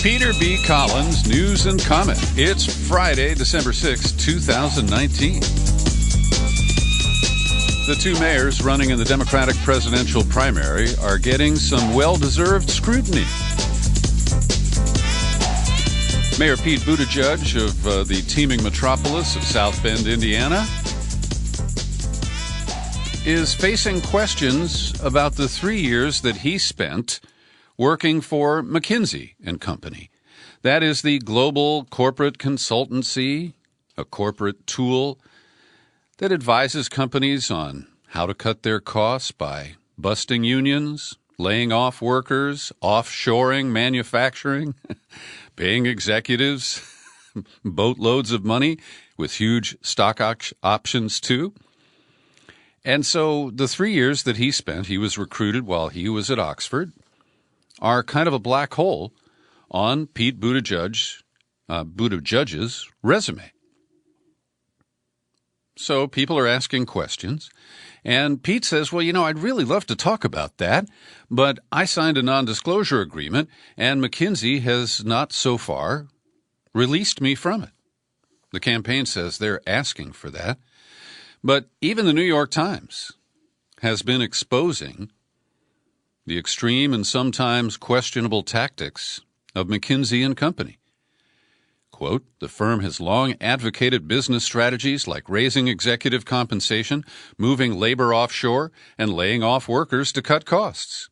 Peter B. Collins, News and Comment. It's Friday, December 6, 2019. The two mayors running in the Democratic presidential primary are getting some well-deserved scrutiny. Mayor Pete Buttigieg of the teeming metropolis of South Bend, Indiana, is facing questions about the 3 years that he spent working for McKinsey and Company. That is the global corporate consultancy, a corporate tool that advises companies on how to cut their costs by busting unions, laying off workers, offshoring manufacturing, paying executives boatloads of money with huge stock options too. And so the 3 years that he spent, he was recruited while he was at Oxford, are kind of a black hole on Pete Buttigieg's resume. So people are asking questions, and Pete says, well, I'd really love to talk about that, but I signed a non-disclosure agreement, and McKinsey has not so far released me from it. The campaign says they're asking for that, but even the New York Times has been exposing the extreme and sometimes questionable tactics of McKinsey and Company. Quote, the firm has long advocated business strategies like raising executive compensation, moving labor offshore, and laying off workers to cut costs.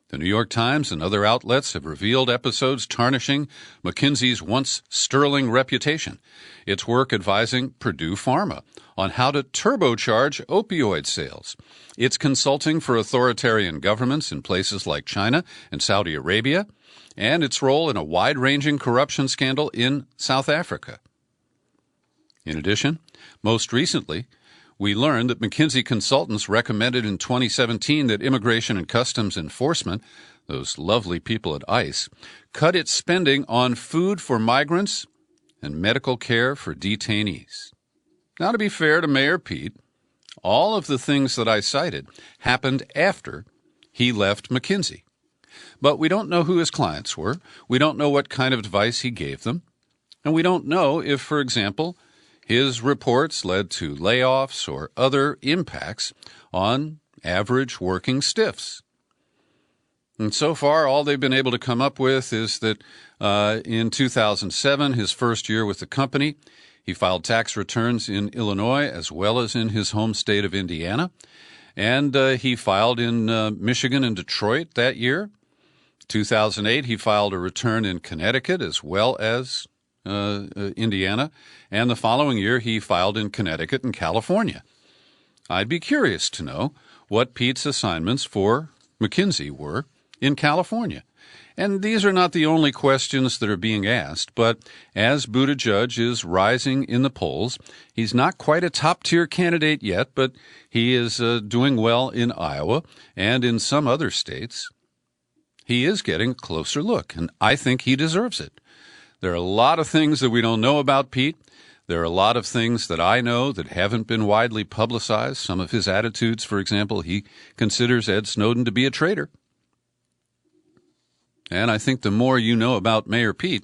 The New York Times and other outlets have revealed episodes tarnishing McKinsey's once sterling reputation, its work advising Purdue Pharma on how to turbocharge opioid sales, its consulting for authoritarian governments in places like China and Saudi Arabia, and its role in a wide-ranging corruption scandal in South Africa. In addition, most recently, we learned that McKinsey consultants recommended in 2017 that Immigration and Customs Enforcement, those lovely people at ICE, cut its spending on food for migrants and medical care for detainees. Now, to be fair to Mayor Pete, all of the things that I cited happened after he left McKinsey. But we don't know who his clients were. We don't know what kind of advice he gave them. And we don't know if, for example, his reports led to layoffs or other impacts on average working stiffs. And so far, all they've been able to come up with is that in 2007, his first year with the company, he filed tax returns in Illinois as well as in his home state of Indiana. And he filed in Michigan and Detroit that year. 2008, he filed a return in Connecticut as well as Indiana, and the following year he filed in Connecticut and California. I'd be curious to know what Pete's assignments for McKinsey were in California. And these are not the only questions that are being asked, but as Buttigieg is rising in the polls, he's not quite a top-tier candidate yet, but he is doing well in Iowa and in some other states. He is getting a closer look, and I think he deserves it. There are a lot of things that we don't know about Pete. There are a lot of things that I know that haven't been widely publicized. Some of his attitudes, for example, he considers Ed Snowden to be a traitor. And I think the more you know about Mayor Pete,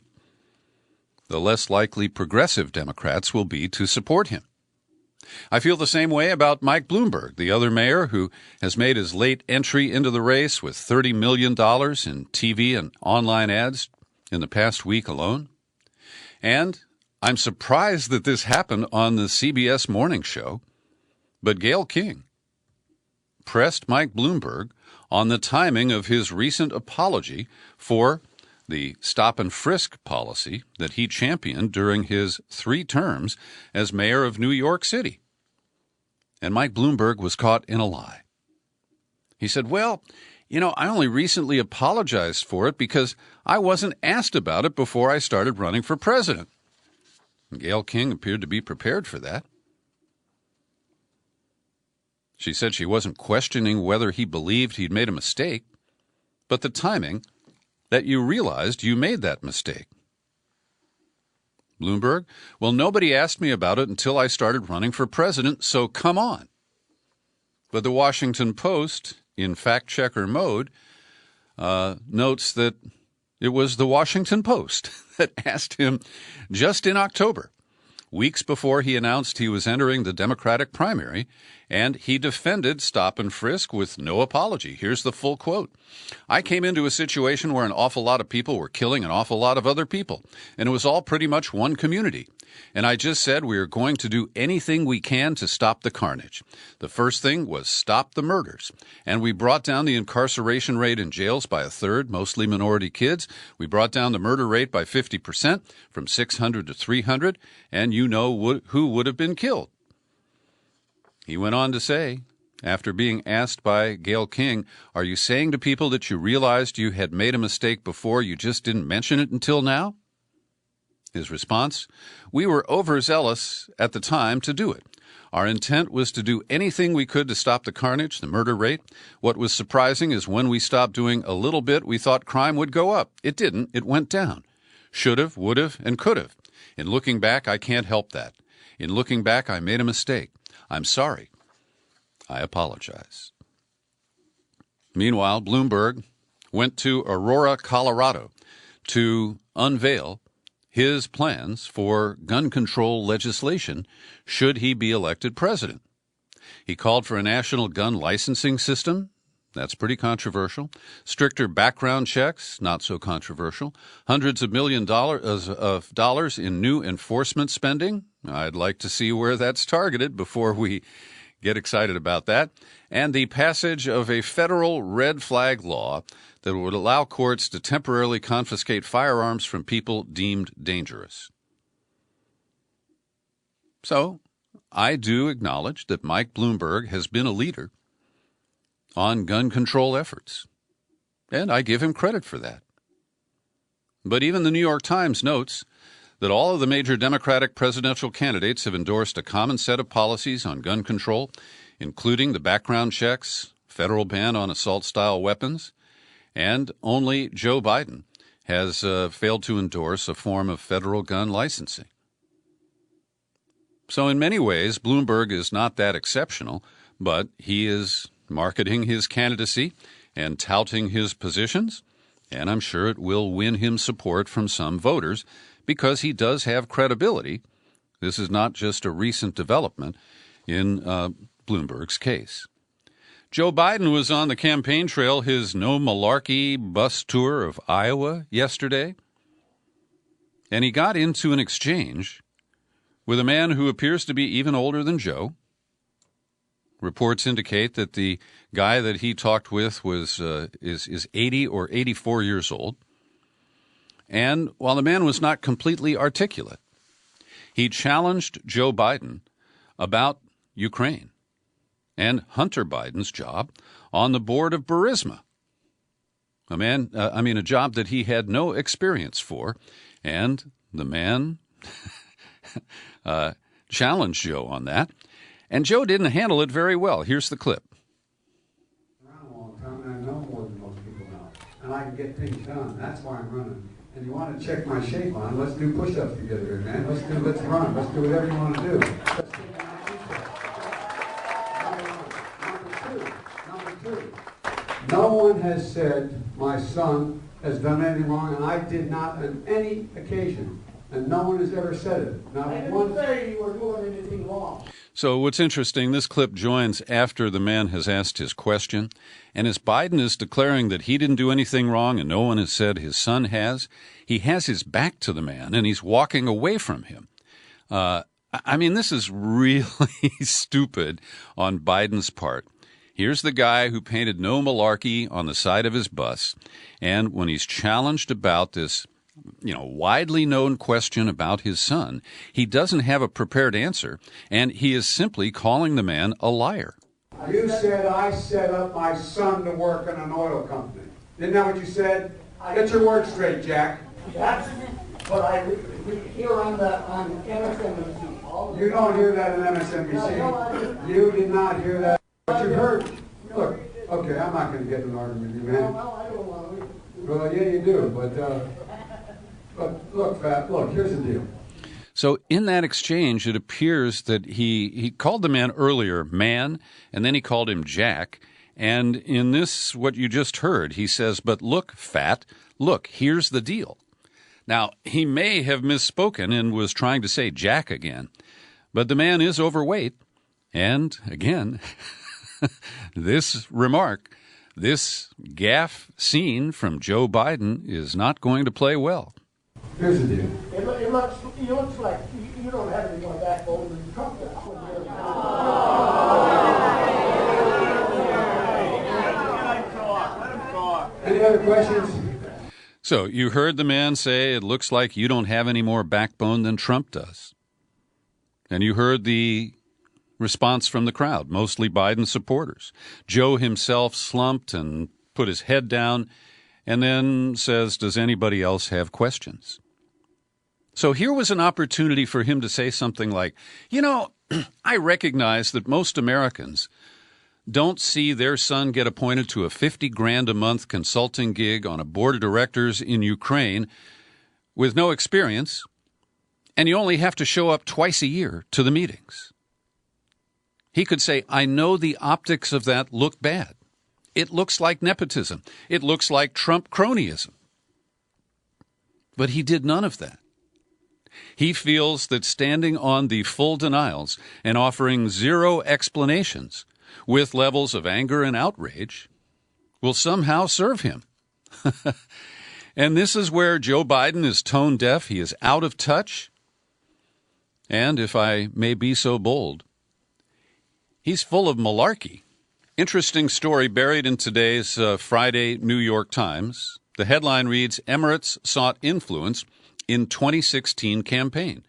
the less likely progressive Democrats will be to support him. I feel the same way about Mike Bloomberg, the other mayor who has made his late entry into the race with $30 million in TV and online ads in the past week alone. And I'm surprised that this happened on the CBS morning show, but Gayle King pressed Mike Bloomberg on the timing of his recent apology for the stop and frisk policy that he championed during his 3 terms as mayor of New York City. And Mike Bloomberg was caught in a lie. He said, well, I only recently apologized for it because I wasn't asked about it before I started running for president. And Gayle King appeared to be prepared for that. She said she wasn't questioning whether he believed he'd made a mistake, but the timing that you realized you made that mistake. Bloomberg, well, nobody asked me about it until I started running for president, so come on. But the Washington Post, in fact-checker mode, notes that It was the Washington Post that asked him just in October, weeks before he announced he was entering the Democratic primary, and he defended stop and frisk with no apology. Here's the full quote. "I came into a situation where an awful lot of people were killing an awful lot of other people, and it was all pretty much one community. And I just said we are going to do anything we can to stop the carnage. The first thing was stop the murders. And we brought down the incarceration rate in jails by a third, mostly minority kids. We brought down the murder rate by 50%, from 600 to 300, and you know who would have been killed." He went on to say, after being asked by Gayle King, "Are you saying to people that you realized you had made a mistake before, you just didn't mention it until now?" His response, "We were overzealous at the time to do it. Our intent was to do anything we could to stop the carnage, the murder rate. What was surprising is when we stopped doing a little bit, we thought crime would go up. It didn't. It went down. Should have, would have, and could have. In looking back, I can't help that. In looking back, I made a mistake. I'm sorry. I apologize." Meanwhile, Bloomberg went to Aurora, Colorado, to unveil his plans for gun control legislation should he be elected president. He called for a national gun licensing system. That's pretty controversial. Stricter background checks, not so controversial. Hundreds of dollars in new enforcement spending. I'd like to see where that's targeted before we get excited about that. And the passage of a federal red flag law that would allow courts to temporarily confiscate firearms from people deemed dangerous. So, I do acknowledge that Mike Bloomberg has been a leader on gun control efforts, and I give him credit for that. But even the New York Times notes that all of the major Democratic presidential candidates have endorsed a common set of policies on gun control, including the background checks, federal ban on assault-style weapons, and only Joe Biden has failed to endorse a form of federal gun licensing. So in many ways, Bloomberg is not that exceptional, but he is marketing his candidacy and touting his positions, and I'm sure it will win him support from some voters because he does have credibility. This is not just a recent development in Bloomberg's case. Joe Biden was on the campaign trail, his no malarkey bus tour of Iowa yesterday, and he got into an exchange with a man who appears to be even older than Joe. Reports indicate that the guy that he talked with is 80 or 84 years old. And while the man was not completely articulate, he challenged Joe Biden about Ukraine and Hunter Biden's job on the board of Burisma, a job that he had no experience for. And the man challenged Joe on that. And Joe didn't handle it very well. Here's the clip. Around a long time, and I know more than most people know. And I can get things done. That's why I'm running. And you want to check my shape on, let's do push-ups together here, man. Let's run. Let's do whatever you want to do. Let's take Number two. No one has said my son has done anything wrong, and I did not on any occasion. And no one has ever said it. Not I one. didn't say you were doing anything wrong. So what's interesting, this clip joins after the man has asked his question. And as Biden is declaring that he didn't do anything wrong and no one has said his son has, he has his back to the man and he's walking away from him. This is really stupid on Biden's part. Here's the guy who painted no malarkey on the side of his bus. And when he's challenged about this widely known question about his son, he doesn't have a prepared answer, and he is simply calling the man a liar. You said I set up my son to work in an oil company. Isn't that what you said? Get your words straight, Jack. That's what I hear on MSNBC. You don't hear that in MSNBC. You did not hear that. But you heard. Look, okay, I'm not going to get in an argument with you, man. No, I don't want to. Well, yeah, you do, but look, here's the deal. So in that exchange, it appears that he called the man earlier man, and then he called him Jack, And in this, what you just heard, he says, but look, fat, look, here's the deal. Now, he may have misspoken and was trying to say Jack again, but the man is overweight. And again, this remark, this gaffe scene from Joe Biden is not going to play well. Here's the deal. It looks like you don't have any more backbone than Trump does. Any other questions? So you heard the man say, it looks like you don't have any more backbone than Trump does. And you heard the response from the crowd, mostly Biden supporters. Joe himself slumped and put his head down and then says, does anybody else have questions? So here was an opportunity for him to say something like, I recognize that most Americans don't see their son get appointed to a $50,000 a month consulting gig on a board of directors in Ukraine with no experience, and you only have to show up twice a year to the meetings. He could say, I know the optics of that look bad. It looks like nepotism. It looks like Trump cronyism. But he did none of that. He feels that standing on the full denials and offering zero explanations with levels of anger and outrage will somehow serve him. And this is where Joe Biden is tone deaf. He is out of touch. And if I may be so bold, he's full of malarkey. Interesting story buried in today's Friday New York Times. The headline reads, Emirates sought influence in 2016 campaign.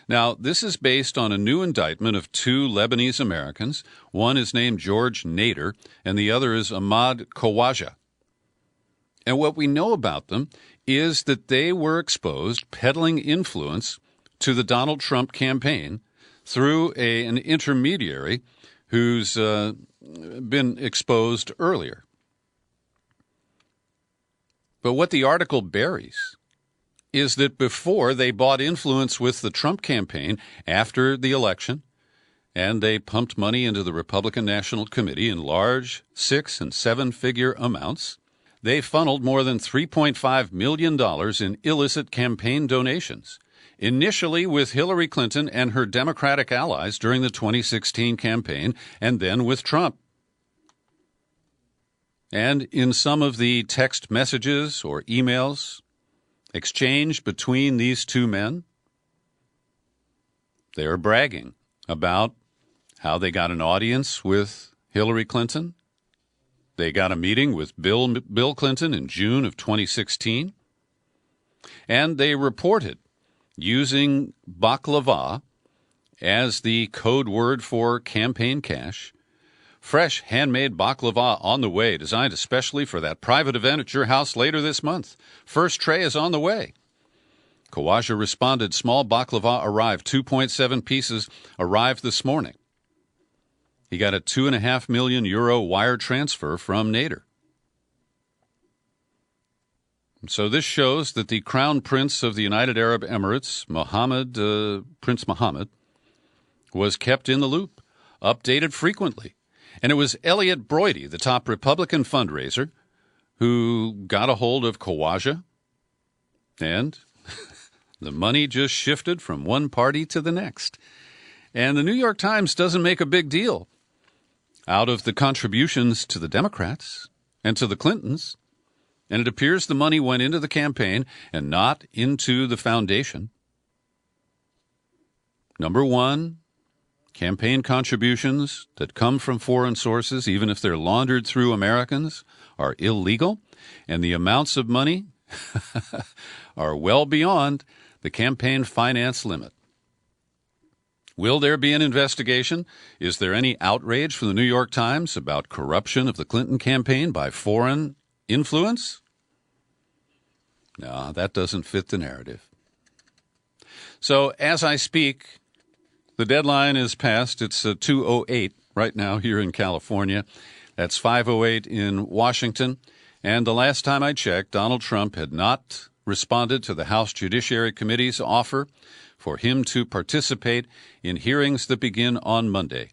Now, this is based on a new indictment of two Lebanese Americans. One is named George Nader, and the other is Ahmad Khawaja. And what we know about them is that they were exposed peddling influence to the Donald Trump campaign through an intermediary who's been exposed earlier. But what the article buries is that before they bought influence with the Trump campaign after the election, and they pumped money into the Republican National Committee in large 6- and 7-figure amounts, they funneled more than $3.5 million in illicit campaign donations, initially with Hillary Clinton and her Democratic allies during the 2016 campaign, and then with Trump. And in some of the text messages or emails exchanged between these two men, they are bragging about how they got an audience with Hillary Clinton. They got a meeting with Bill Clinton in June of 2016. And they reported using baklava as the code word for campaign cash. Fresh handmade baklava on the way, designed especially for that private event at your house later this month. First tray is on the way. Khawaja responded, small baklava arrived. 2.7 pieces arrived this morning. He got a €2.5 million wire transfer from Nader. So this shows that the Crown Prince of the United Arab Emirates, Prince Mohammed, was kept in the loop, updated frequently. And it was Elliot Broidy, the top Republican fundraiser, who got a hold of Khawaja, and the money just shifted from one party to the next. And the New York Times doesn't make a big deal out of the contributions to the Democrats and to the Clintons, and it appears the money went into the campaign and not into the foundation. Number one, campaign contributions that come from foreign sources, even if they're laundered through Americans, are illegal, and the amounts of money are well beyond the campaign finance limit. Will there be an investigation? Is there any outrage from the New York Times about corruption of the Clinton campaign by foreign influence? No, that doesn't fit the narrative. So as I speak, the deadline is passed. It's 2:08 right now here in California. That's 5:08 in Washington. And the last time I checked, Donald Trump had not responded to the House Judiciary Committee's offer for him to participate in hearings that begin on Monday.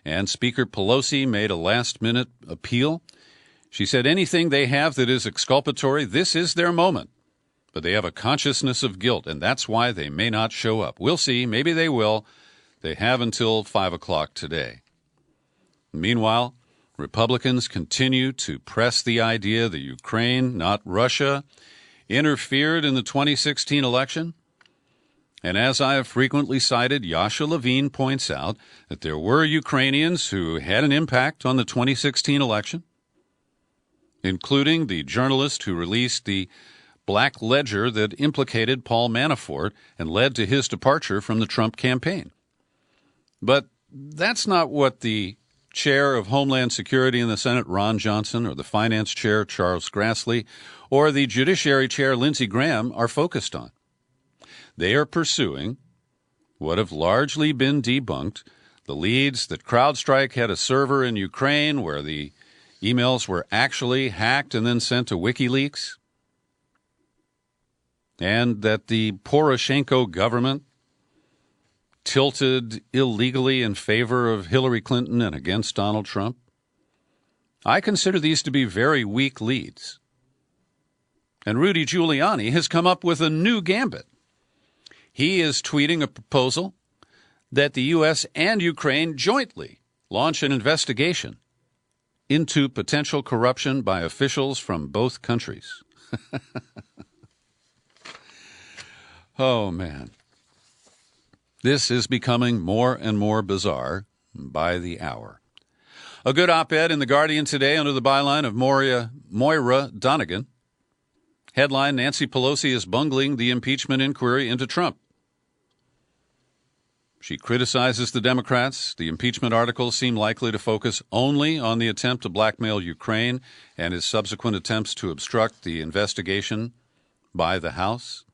and Speaker Pelosi made a last-minute appeal. She said anything they have that is exculpatory, this is their moment. But they have a consciousness of guilt, and that's why they may not show up. We'll see. Maybe they will. They have until 5 o'clock today. Meanwhile, Republicans continue to press the idea that Ukraine, not Russia, interfered in the 2016 election. And as I have frequently cited, Yasha Levine points out that there were Ukrainians who had an impact on the 2016 election, including the journalist who released the black ledger that implicated Paul Manafort and led to his departure from the Trump campaign. But that's not what the chair of Homeland Security in the Senate, Ron Johnson, or the finance chair, Charles Grassley, or the judiciary chair, Lindsey Graham, are focused on. They are pursuing what have largely been debunked, the leads that CrowdStrike had a server in Ukraine where the emails were actually hacked and then sent to WikiLeaks, and that the Poroshenko government tilted illegally in favor of Hillary Clinton and against Donald Trump. I consider these to be very weak leads. And Rudy Giuliani has come up with a new gambit. He is tweeting a proposal that the U.S. and Ukraine jointly launch an investigation into potential corruption by officials from both countries. Oh, man. This is becoming more and more bizarre by the hour. A good op-ed in The Guardian today under the byline of Moira Donegan. Headline, Nancy Pelosi is bungling the impeachment inquiry into Trump. She criticizes the Democrats. The impeachment articles seem likely to focus only on the attempt to blackmail Ukraine and his subsequent attempts to obstruct the investigation by the House.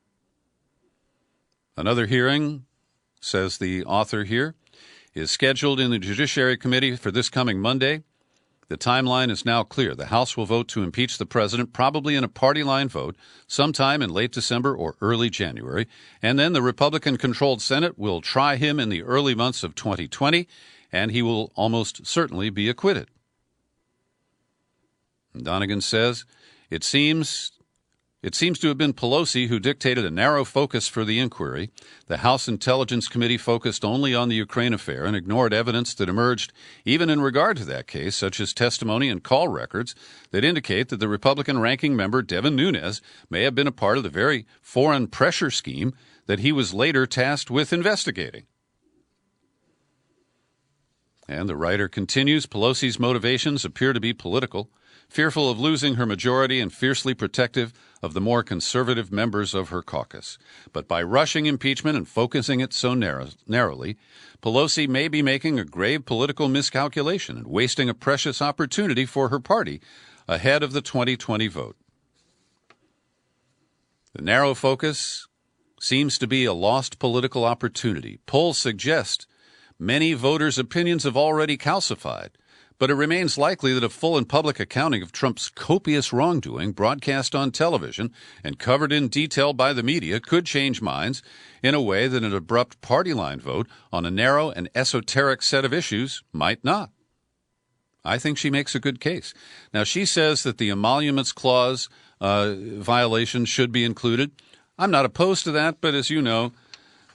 Another hearing, says the author here, is scheduled in the Judiciary Committee for this coming Monday. The timeline is now clear. The House will vote to impeach the president, probably in a party line vote, sometime in late December or early January. And then the Republican-controlled Senate will try him in the early months of 2020, and he will almost certainly be acquitted. Donegan says, It seems to have been Pelosi who dictated a narrow focus for the inquiry. The House Intelligence Committee focused only on the Ukraine affair and ignored evidence that emerged even in regard to that case, such as testimony and call records that indicate that the Republican ranking member, Devin Nunes, may have been a part of the very foreign pressure scheme that he was later tasked with investigating. And the writer continues, Pelosi's motivations appear to be political, fearful of losing her majority and fiercely protective of the more conservative members of her caucus. But by rushing impeachment and focusing it so narrowly, Pelosi may be making a grave political miscalculation and wasting a precious opportunity for her party ahead of the 2020 vote. The narrow focus seems to be a lost political opportunity. Polls suggest many voters' opinions have already calcified, but it remains likely that a full and public accounting of Trump's copious wrongdoing, broadcast on television and covered in detail by the media, could change minds in a way that an abrupt party line vote on a narrow and esoteric set of issues might not. I think she makes a good case. Now, she says that the emoluments clause violation should be included. I'm not opposed to that, but as you know,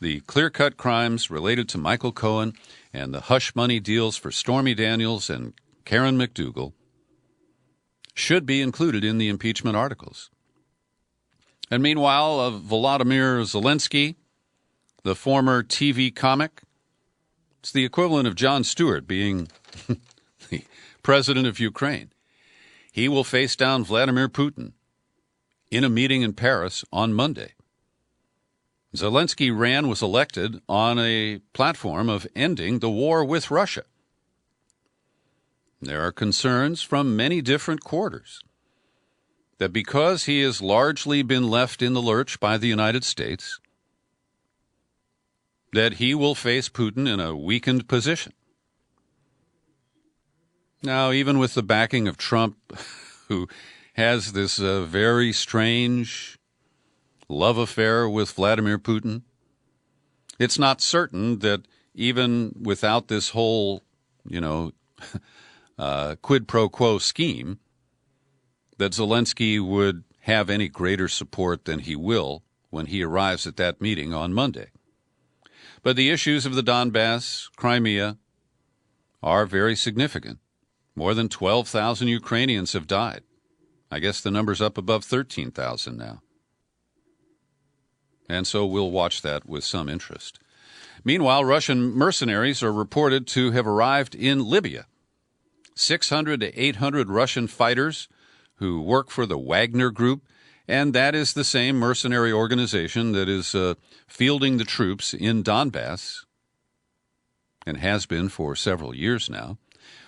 the clear-cut crimes related to Michael Cohen and the hush money deals for Stormy Daniels and Karen McDougal should be included in the impeachment articles. And meanwhile, Volodymyr Zelensky, the former TV comic, it's the equivalent of Jon Stewart being the president of Ukraine. He will face down Vladimir Putin in a meeting in Paris on Monday. Zelensky was elected on a platform of ending the war with Russia. There are concerns from many different quarters that because he has largely been left in the lurch by the United States, that he will face Putin in a weakened position. Now, even with the backing of Trump, who has this very strange love affair with Vladimir Putin, it's not certain that even without this whole quid pro quo scheme, that Zelensky would have any greater support than he will when he arrives at that meeting on Monday. But the issues of the Donbass, Crimea, are very significant. More than 12,000 Ukrainians have died. I guess the number's up above 13,000 now. And so we'll watch that with some interest. Meanwhile, Russian mercenaries are reported to have arrived in Libya. 600 to 800 Russian fighters who work for the Wagner Group, and that is the same mercenary organization that is fielding the troops in Donbass and has been for several years now.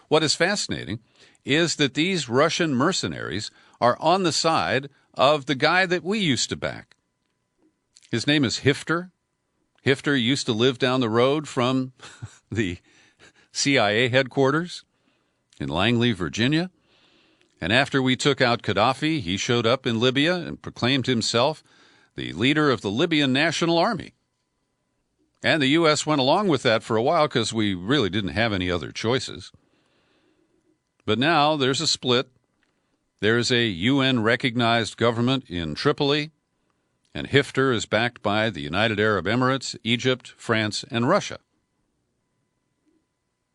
What is fascinating is that these Russian mercenaries are on the side of the guy that we used to back. His name is Hifter. Hifter used to live down the road from the CIA headquarters in Langley, Virginia. And after we took out Gaddafi, he showed up in Libya and proclaimed himself the leader of the Libyan National Army. And the U.S. went along with that for a while because we really didn't have any other choices. But now there's a split. There's a UN-recognized government in Tripoli, and Hifter is backed by the United Arab Emirates, Egypt, France, and Russia.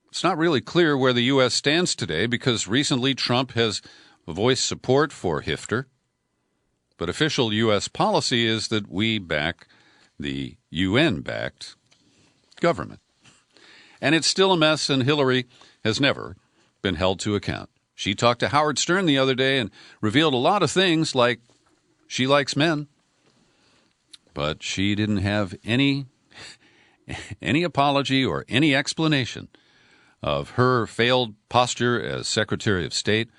It's not really clear where the U.S. stands today because recently Trump has voiced support for Hifter. But official U.S. policy is that we back the UN-backed government. And it's still a mess, and Hillary has never been held to account. She talked to Howard Stern the other day and revealed a lot of things like she likes men. But she didn't have any apology or any explanation of her failed posture as Secretary of State,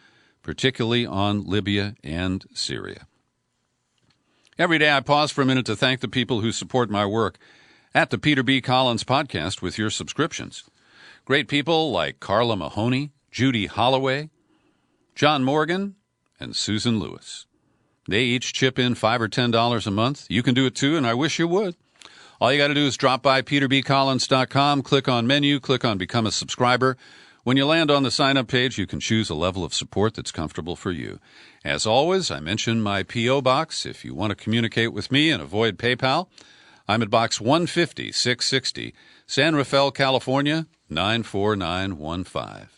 particularly on Libya and Syria. Every day I pause for a minute to thank the people who support my work at the Peter B. Collins Podcast with your subscriptions. Great people like Carla Mahoney, Judy Holloway, John Morgan, and Susan Lewis. They each chip in $5 or $10 a month. You can do it too, and I wish you would. All you got to do is drop by peterbcollins.com, click on menu, click on Become a Subscriber. When you land on the sign-up page, you can choose a level of support that's comfortable for you. As always, I mention my P.O. Box if you want to communicate with me and avoid PayPal. I'm at Box 150, 660, San Rafael, California, 94915.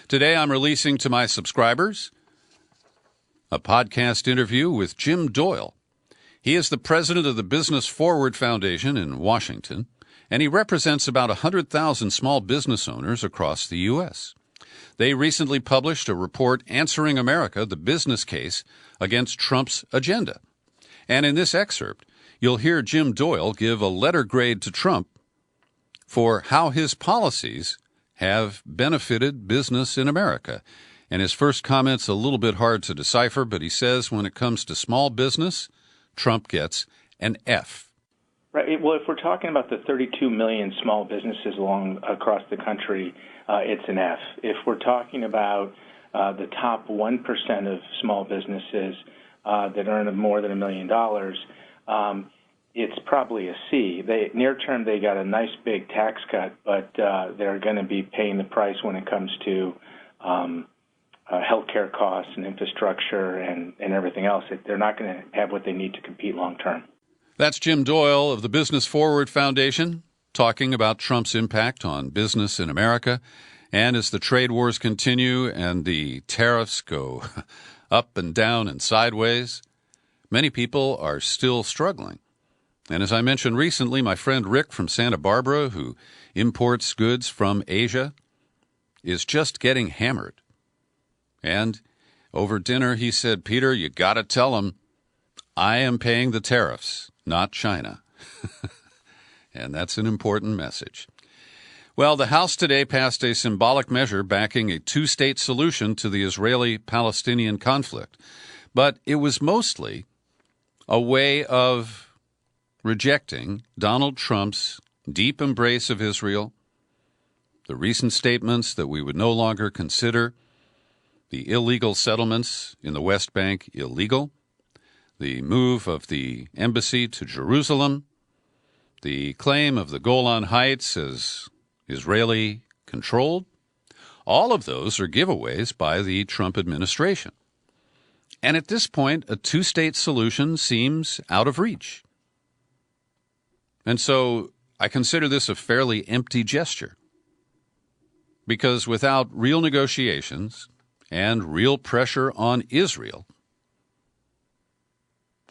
Today I'm releasing to my subscribers a podcast interview with Jim Doyle. He is the president of the Business Forward Foundation in Washington, and he represents about 100,000 small business owners across the U.S. They recently published a report answering America, the business case against Trump's agenda. And in this excerpt, you'll hear Jim Doyle give a letter grade to Trump for how his policies have benefited business in America. And his first comment's a little bit hard to decipher, but he says when it comes to small business, Trump gets an F. Right. Well, if we're talking about the 32 million small businesses across the country, it's an F. If we're talking about the top 1% of small businesses that earn more than $1 million, it's probably a C. Near term, they got a nice big tax cut, but they're going to be paying the price when it comes to healthcare costs and infrastructure and everything else. They're not going to have what they need to compete long term. That's Jim Doyle of the Business Forward Foundation talking about Trump's impact on business in America. And as the trade wars continue and the tariffs go up and down and sideways, many people are still struggling. And as I mentioned recently, my friend Rick from Santa Barbara, who imports goods from Asia, is just getting hammered. And over dinner, he said, Peter, you got to tell him I am paying the tariffs, not China. And that's an important message. Well, the House today passed a symbolic measure backing a two-state solution to the Israeli-Palestinian conflict. But it was mostly a way of rejecting Donald Trump's deep embrace of Israel, the recent statements that we would no longer consider the illegal settlements in the West Bank illegal, the move of the embassy to Jerusalem, the claim of the Golan Heights as Israeli-controlled, All of those are giveaways by the Trump administration. And at this point, a two-state solution seems out of reach. And so I consider this a fairly empty gesture. Because without real negotiations and real pressure on Israel,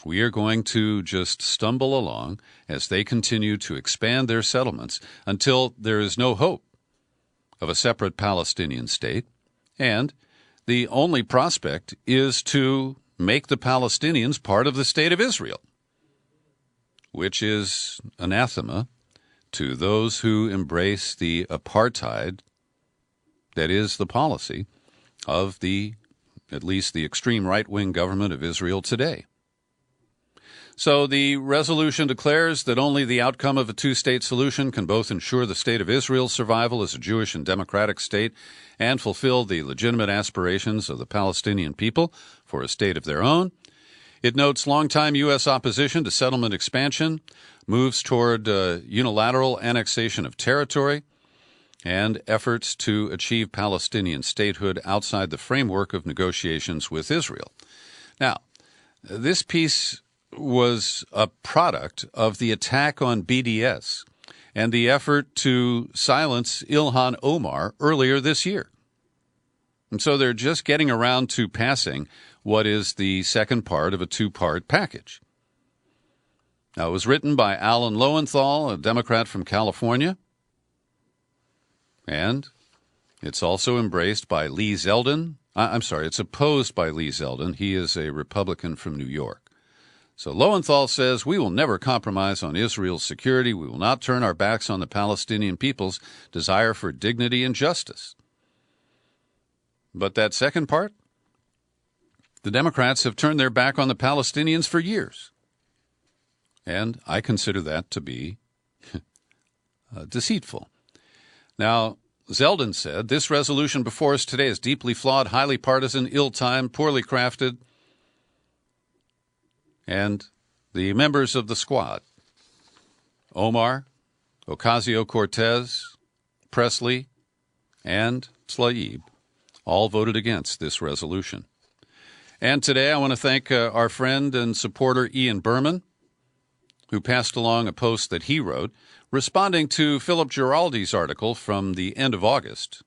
we are going to just stumble along as they continue to expand their settlements until there is no hope of a separate Palestinian state, and the only prospect is to make the Palestinians part of the state of Israel, which is anathema to those who embrace the apartheid that is the policy of at least the extreme right-wing government of Israel today. So the resolution declares that only the outcome of a two-state solution can both ensure the state of Israel's survival as a Jewish and democratic state and fulfill the legitimate aspirations of the Palestinian people for a state of their own. It notes longtime U.S. opposition to settlement expansion, moves toward unilateral annexation of territory, and efforts to achieve Palestinian statehood outside the framework of negotiations with Israel. Now, this piece was a product of the attack on BDS and the effort to silence Ilhan Omar earlier this year. And so they're just getting around to passing what is the second part of a two-part package. Now, it was written by Alan Lowenthal, a Democrat from California, and it's also embraced by Lee Zeldin. It's opposed by Lee Zeldin. He is a Republican from New York. So Lowenthal says, we will never compromise on Israel's security. We will not turn our backs on the Palestinian people's desire for dignity and justice. But that second part, the Democrats have turned their back on the Palestinians for years. And I consider that to be deceitful. Now, Zeldin said, this resolution before us today is deeply flawed, highly partisan, ill-timed, poorly crafted. And the members of the squad, Omar, Ocasio-Cortez, Presley, and Tlaib, all voted against this resolution. And today I want to thank our friend and supporter Ian Berman, who passed along a post that he wrote, responding to Philip Giraldi's article from the end of August,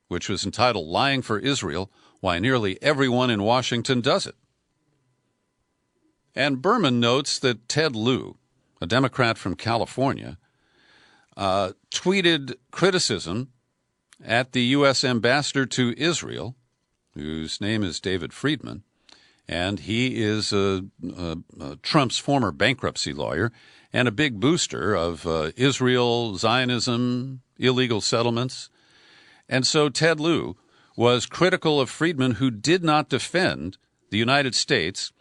which was entitled Lying for Israel, Why Nearly Everyone in Washington Does It. And Berman notes that Ted Lieu, a Democrat from California, tweeted criticism at the U.S. ambassador to Israel, whose name is David Friedman, and he is Trump's former bankruptcy lawyer and a big booster of Israel, Zionism, illegal settlements. And so Ted Lieu was critical of Friedman, who did not defend the United States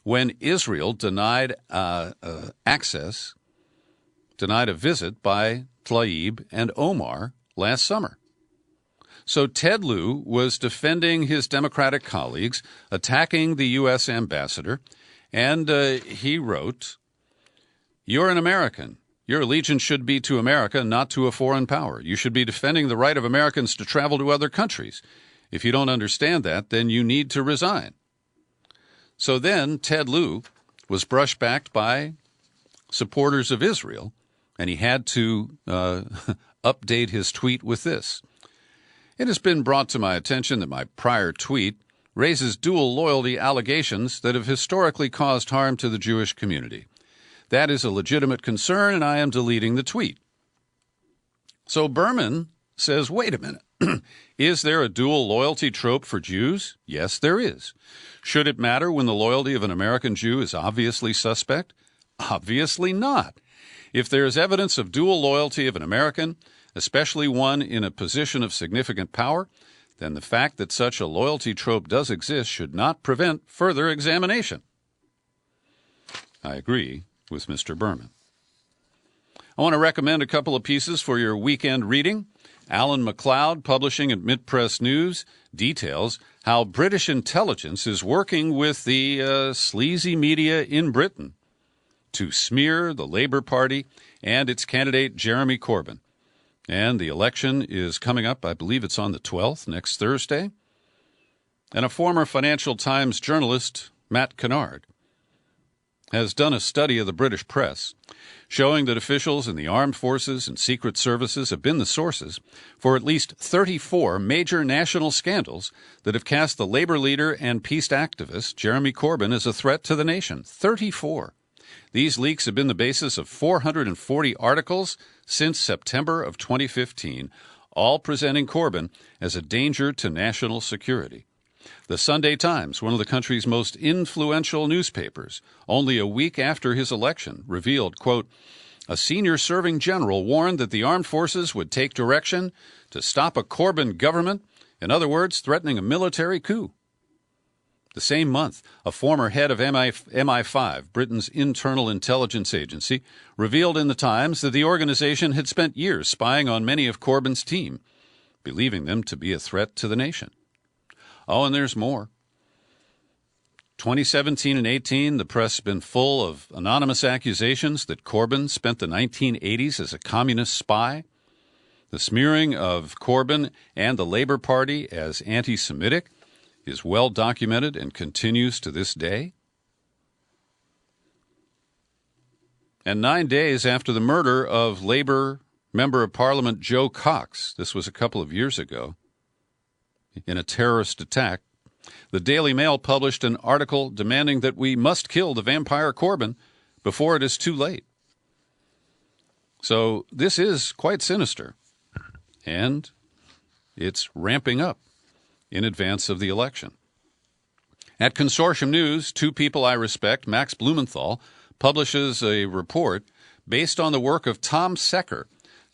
when Israel denied access, denied a visit by Tlaib and Omar last summer. So Ted Lieu was defending his Democratic colleagues, attacking the U.S. ambassador, and he wrote, "You're an American. Your allegiance should be to America, not to a foreign power. You should be defending the right of Americans to travel to other countries. If you don't understand that, then you need to resign." So then Ted Lieu was brushed back by supporters of Israel, and he had to update his tweet with this. It has been brought to my attention that my prior tweet raises dual loyalty allegations that have historically caused harm to the Jewish community. That is a legitimate concern, and I am deleting the tweet. So Berman says, wait a minute. Is there a dual loyalty trope for Jews? Yes, there is. Should it matter when the loyalty of an American Jew is obviously suspect? Obviously not. If there is evidence of dual loyalty of an American, especially one in a position of significant power, then the fact that such a loyalty trope does exist should not prevent further examination. I agree with Mr. Berman. I want to recommend a couple of pieces for your weekend reading. Alan MacLeod, publishing at Mid-Press News, details how British intelligence is working with the sleazy media in Britain to smear the Labour Party and its candidate Jeremy Corbyn. And the election is coming up. I believe it's on the 12th, next Thursday. And a former Financial Times journalist, Matt Kennard, has done a study of the British press showing that officials in the armed forces and secret services have been the sources for at least 34 major national scandals that have cast the labor leader and peace activist Jeremy Corbyn as a threat to the nation. 34. These leaks have been the basis of 440 articles since September of 2015, all presenting Corbyn as a danger to national security. The Sunday Times, one of the country's most influential newspapers, only a week after his election, revealed, quote, a senior serving general warned that the armed forces would take direction to stop a Corbyn government, in other words, threatening a military coup. The same month, a former head of MI5, Britain's internal intelligence agency, revealed in the Times that the organization had spent years spying on many of Corbyn's team, believing them to be a threat to the nation. Oh, and there's more. 2017 and 18, the press has been full of anonymous accusations that Corbyn spent the 1980s as a communist spy. The smearing of Corbyn and the Labour Party as anti-Semitic is well documented and continues to this day. And 9 days after the murder of Labour Member of Parliament Joe Cox, this was a couple of years ago, in a terrorist attack, the Daily Mail published an article demanding that we must kill the vampire Corbyn before it is too late. So this is quite sinister, and it's ramping up in advance of the election. At Consortium News, two people I respect, Max Blumenthal, publishes a report based on the work of Tom Secker.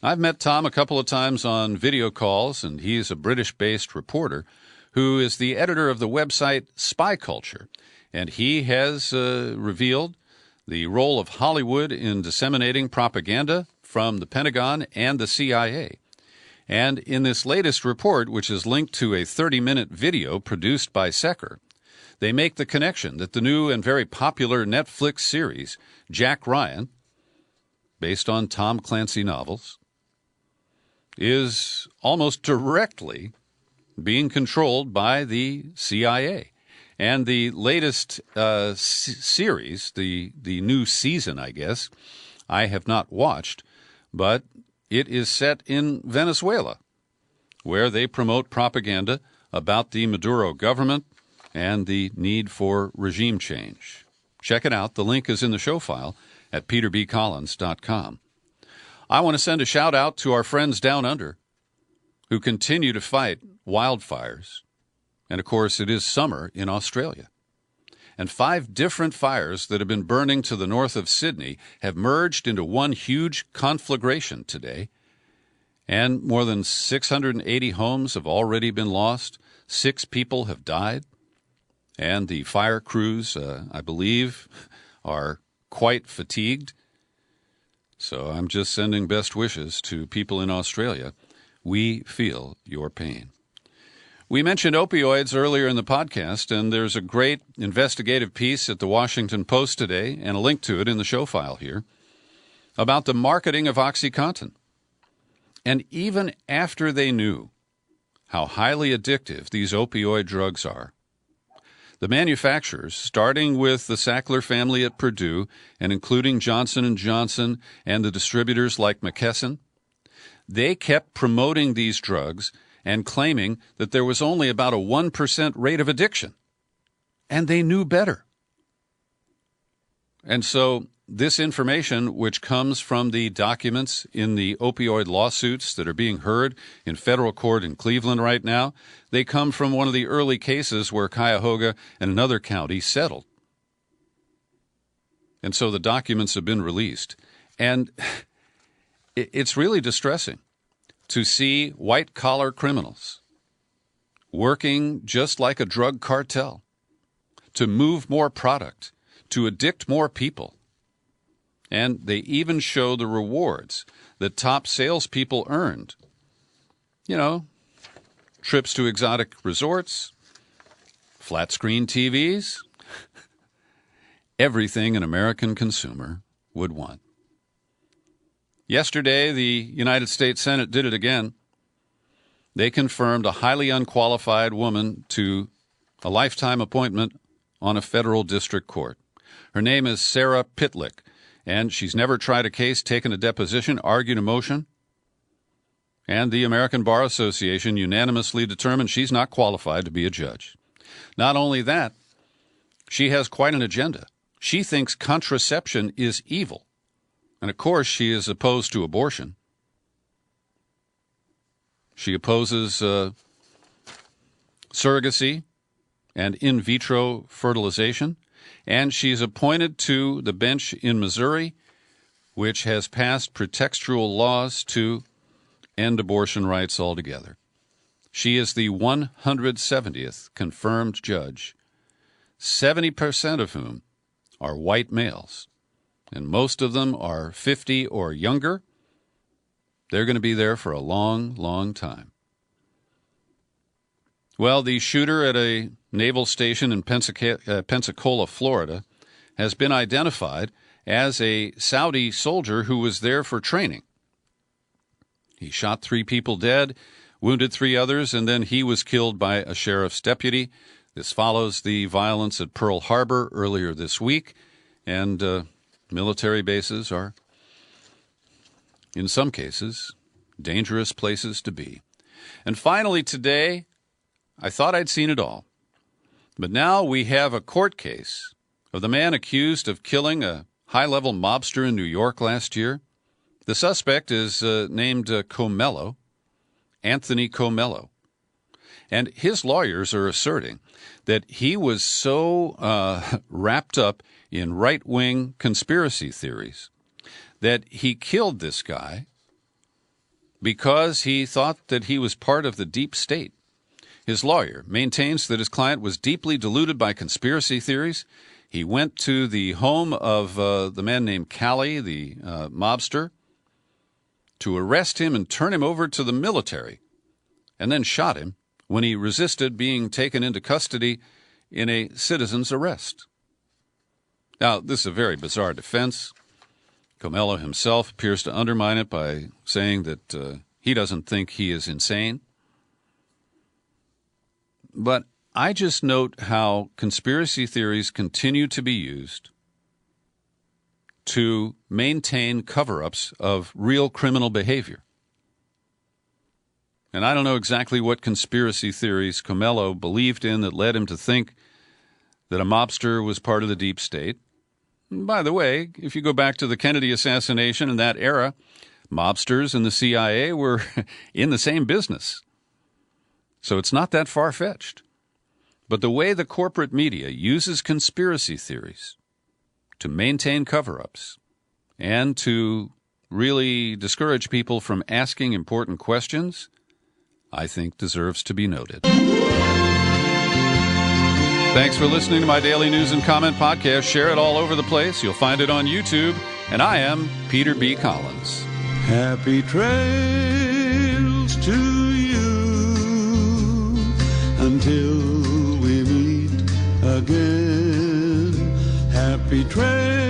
I've met Tom a couple of times on video calls, and he's a British-based reporter who is the editor of the website Spy Culture. And he has revealed the role of Hollywood in disseminating propaganda from the Pentagon and the CIA. And in this latest report, which is linked to a 30-minute video produced by Secker, they make the connection that the new and very popular Netflix series, Jack Ryan, based on Tom Clancy novels, is almost directly being controlled by the CIA. And the latest series, the new season, I guess, I have not watched, but it is set in Venezuela, where they promote propaganda about the Maduro government and the need for regime change. Check it out. The link is in the show file at peterbcollins.com. I want to send a shout-out to our friends down under who continue to fight wildfires. And, of course, it is summer in Australia. And 5 different fires that have been burning to the north of Sydney have merged into one huge conflagration today. And more than 680 homes have already been lost. 6 people have died. And the fire crews, I believe, are quite fatigued. So I'm just sending best wishes to people in Australia. We feel your pain. We mentioned opioids earlier in the podcast, and there's a great investigative piece at the Washington Post today, and a link to it in the show file here, about the marketing of OxyContin. And even after they knew how highly addictive these opioid drugs are, the manufacturers, starting with the Sackler family at Purdue and including Johnson & Johnson and the distributors like McKinsey, they kept promoting these drugs and claiming that there was only about a 1% rate of addiction. And they knew better. And so this information, which comes from the documents in the opioid lawsuits that are being heard in federal court in Cleveland right now, they come from one of the early cases where Cuyahoga and another county settled. And so the documents have been released. And it's really distressing to see white-collar criminals working just like a drug cartel to move more product, to addict more people. And they even show the rewards that top salespeople earned. You know, trips to exotic resorts, flat-screen TVs, everything an American consumer would want. Yesterday, the United States Senate did it again. They confirmed a highly unqualified woman to a lifetime appointment on a federal district court. Her name is Sarah Pitlick, and she's never tried a case, taken a deposition, argued a motion. And the American Bar Association unanimously determined she's not qualified to be a judge. Not only that, she has quite an agenda. She thinks contraception is evil. And, of course, she is opposed to abortion. She opposes surrogacy and in vitro fertilization. And she's appointed to the bench in Missouri, which has passed pretextual laws to end abortion rights altogether. She is the 170th confirmed judge, 70% of whom are white males. And most of them are 50 or younger. They're going to be there for a long, long time. Well, the shooter at a naval station in Pensacola, Florida, has been identified as a Saudi soldier who was there for training. He shot 3 people dead, wounded 3 others, and then he was killed by a sheriff's deputy. This follows the violence at Pearl Harbor earlier this week, and military bases are, in some cases, dangerous places to be. And finally today, I thought I'd seen it all. But now we have a court case of the man accused of killing a high-level mobster in New York last year. The suspect is named Comello, Anthony Comello. And his lawyers are asserting that he was so wrapped up in right-wing conspiracy theories that he killed this guy because he thought that he was part of the deep state. His lawyer maintains that his client was deeply deluded by conspiracy theories. He went to the home of the man named Callie, the mobster, to arrest him and turn him over to the military, and then shot him when he resisted being taken into custody in a citizen's arrest. Now, this is a very bizarre defense. Comello himself appears to undermine it by saying that he doesn't think he is insane. But I just note how conspiracy theories continue to be used to maintain cover-ups of real criminal behavior. And I don't know exactly what conspiracy theories Comello believed in that led him to think that a mobster was part of the deep state. And by the way, if you go back to the Kennedy assassination in that era, mobsters and the CIA were in the same business. So it's not that far-fetched. But the way the corporate media uses conspiracy theories to maintain cover-ups and to really discourage people from asking important questions, I think deserves to be noted. Thanks for listening to my daily news and comment podcast. Share it all over the place. You'll find it on YouTube. And I am Peter B. Collins. Happy trails to you until we meet again. Happy trails.